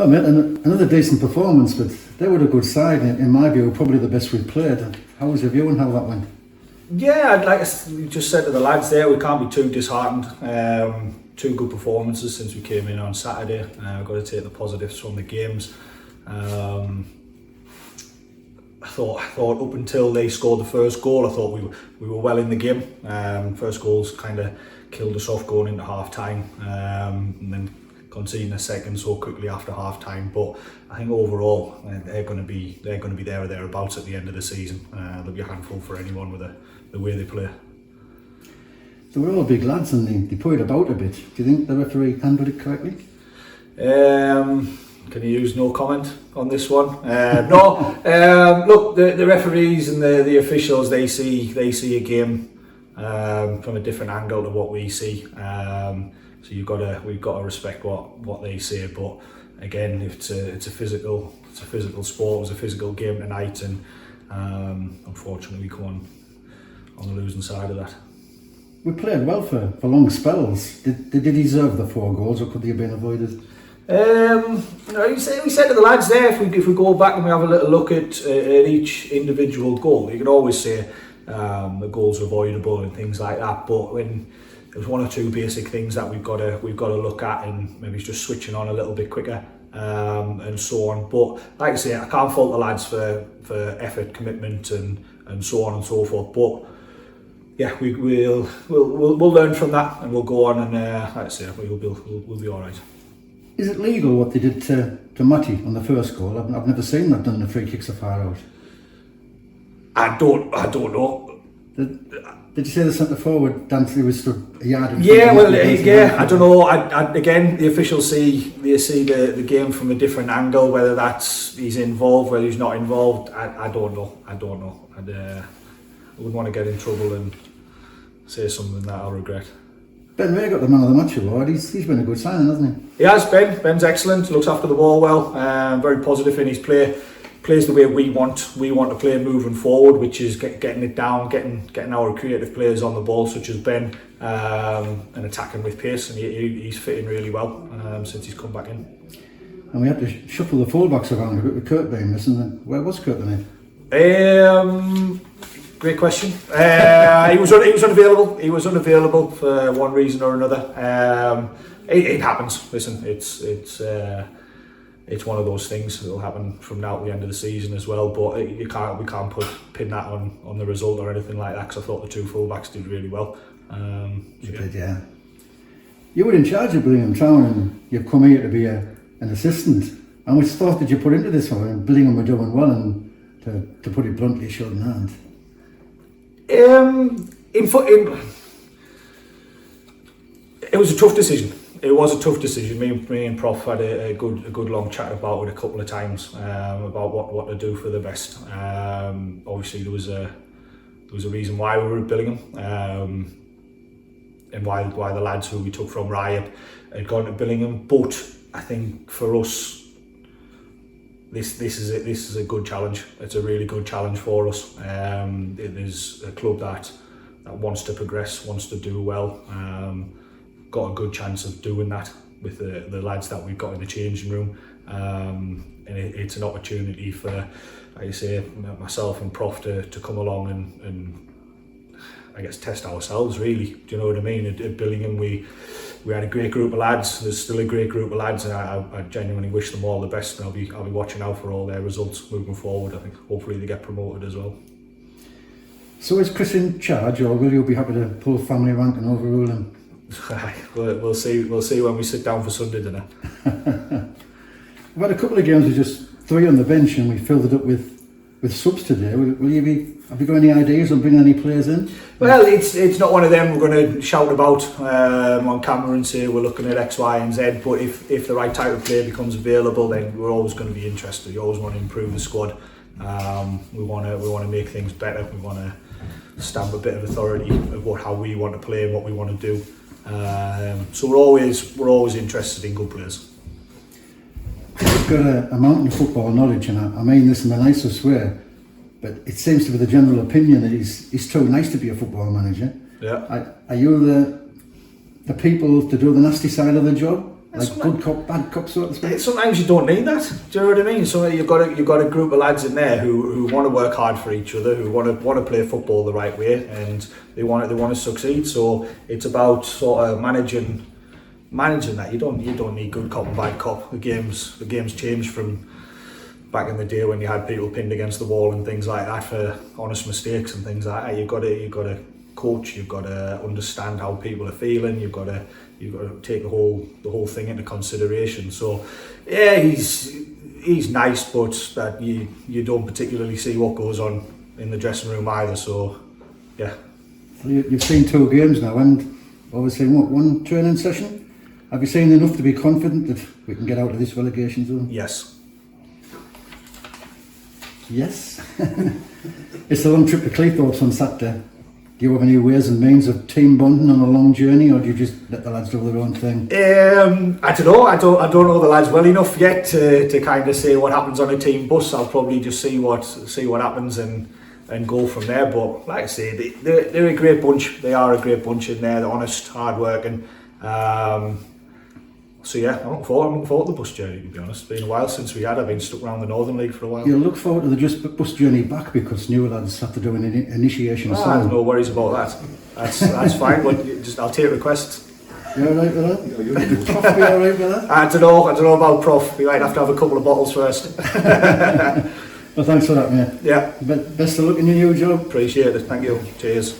Well, mate, another decent performance, but they were a good side. In my view, probably the best we've played. How was your view on how that went? Yeah, I'd like to just said to the lads there, we can't be too disheartened. Two good performances since we came in on Saturday. We've got to take the positives from the games. I thought up until they scored the first goal, I thought we were well in the game. First goals kind of killed us off going into half time, and then conceding a second so quickly after half time. But I think overall they're going to be there or thereabouts at the end of the season. They'll be a handful for anyone with the way they play. They were all big lads and they put it about a bit. Do you think the referee handled it correctly? Can you use no comment on this one? No. Look, the referees and the officials, they see a game from a different angle to what we see. So we've got to respect what they say. But again, it's a physical sport. It was a physical game tonight, and unfortunately, we come on the losing side of that. We played well for long spells. Did they deserve the 4 goals, or could they have been avoided? We said to the lads there, if we go back and we have a little look at each individual goal, you can always say the goals are avoidable and things like that. But when there's 1 or 2 basic things that we've got to look at, and maybe it's just switching on a little bit quicker, and so on. But like I say, I can't fault the lads for effort, commitment, and so on and so forth. But yeah, we'll learn from that, and we'll go on, and like I say, we'll be all right. Is it legal what they did to Matty on the first goal? I've never seen that done. The free kicks so far out. I don't know. Did you say the centre forward Dantley was stood a yard? Yeah, well, yeah. I don't know. Again, the officials see the game from a different angle. Whether that's he's involved, whether he's not involved, I don't know. I wouldn't want to get in trouble and say something that I'll regret. Ben Ray got the man of the match award. He's been a good signing, hasn't he? He has. Ben's excellent. Looks after the ball well. Very positive in his play. Plays the way we want to play moving forward, which is getting it down, getting our creative players on the ball, such as Ben, and attacking with pace. And he's fitting really well since he's come back in. And we had to shuffle the fullbacks around a bit with Kurt being missing. Where was Kurt then? Great question. He was unavailable. He was unavailable for one reason or another. It happens. Listen, it's one of those things that'll happen from now to the end of the season as well. But we can't pin that on the result or anything like that, because I thought the 2 fullbacks did really well. You did, yeah. You were in charge of Billingham Town, and you've come here to be an assistant. How much thought did you put into this one? And Billingham were doing well, and to put it bluntly, Shildon aren't. It was a tough decision. It was a tough decision. Me and Prof had a good long chat about it a couple of times about what to do for the best. Obviously, there was a reason why we were at Billingham, and why the lads who we took from Rye had gone to Billingham. But I think for us, this is a good challenge. It's a really good challenge for us. It is a club that wants to progress, wants to do well. Got a good chance of doing that with the lads that we've got in the changing room. And it's an opportunity for, like I say, myself and Prof to come along and I guess test ourselves, really. Do you know what I mean? At Billingham, we had a great group of lads. There's still a great group of lads, and I genuinely wish them all the best. And I'll be watching out for all their results moving forward. I think hopefully they get promoted as well. So is Chris in charge, or will you be happy to pull family rank and overrule him? We'll see when we sit down for Sunday dinner. We've had a couple of games with just 3 on the bench, and we filled it up with subs today. Have you got any ideas on bringing any players in? Well, it's not one of them we're going to shout about on camera and say we're looking at X, Y and Z, but if the right type of player becomes available, then we're always going to be interested. We always want to improve the squad. We want to make things better. We want to stamp a bit of authority of how we want to play and what we want to do. So we're always interested in good players. You've got a mountain of football knowledge, and I mean this in the nicest way, but it seems to be the general opinion that he's too nice to be a football manager. Yeah. Are you the people to do the nasty side of the job, Like good cop, bad cop, so to speak. Sometimes you don't need that. Do you know what I mean? So you've got a group of lads in there who want to work hard for each other, who want to play football the right way, and they want to succeed. So it's about sort of managing that. You don't need good cop and bad cop. The game's changed from back in the day when you had people pinned against the wall and things like that for honest mistakes and things like that. You've got to coach. You've got to understand how people are feeling. You've got to take the whole thing into consideration. So yeah, he's nice, but that you don't particularly see what goes on in the dressing room either. So yeah. You've seen 2 games now, and obviously one training session. Have you seen enough to be confident that we can get out of this relegation zone? Yes. Yes. It's a long trip to Cleethorpes on Saturday. Do you have any ways and means of team bonding on a long journey, or do you just let the lads do their own thing? I don't know. I don't know the lads well enough yet to kind of say what happens on a team bus. I'll probably just see what happens and go from there. But like I say, they're a great bunch. They are a great bunch in there. They're honest, hard working. So yeah, I'm looking forward to the bus journey, to be honest. It's been a while since we had. I've been stuck around the Northern League for a while. You'll look forward to the bus journey back because new lads have to do an initiation. No worries about that. That's fine. But I'll take requests. You alright with that? Prof, be alright with that? I don't know about Prof. We might have to have a couple of bottles first. Well, thanks for that, mate. Yeah. Best of luck in your new job. Appreciate it. Thank you. Cheers.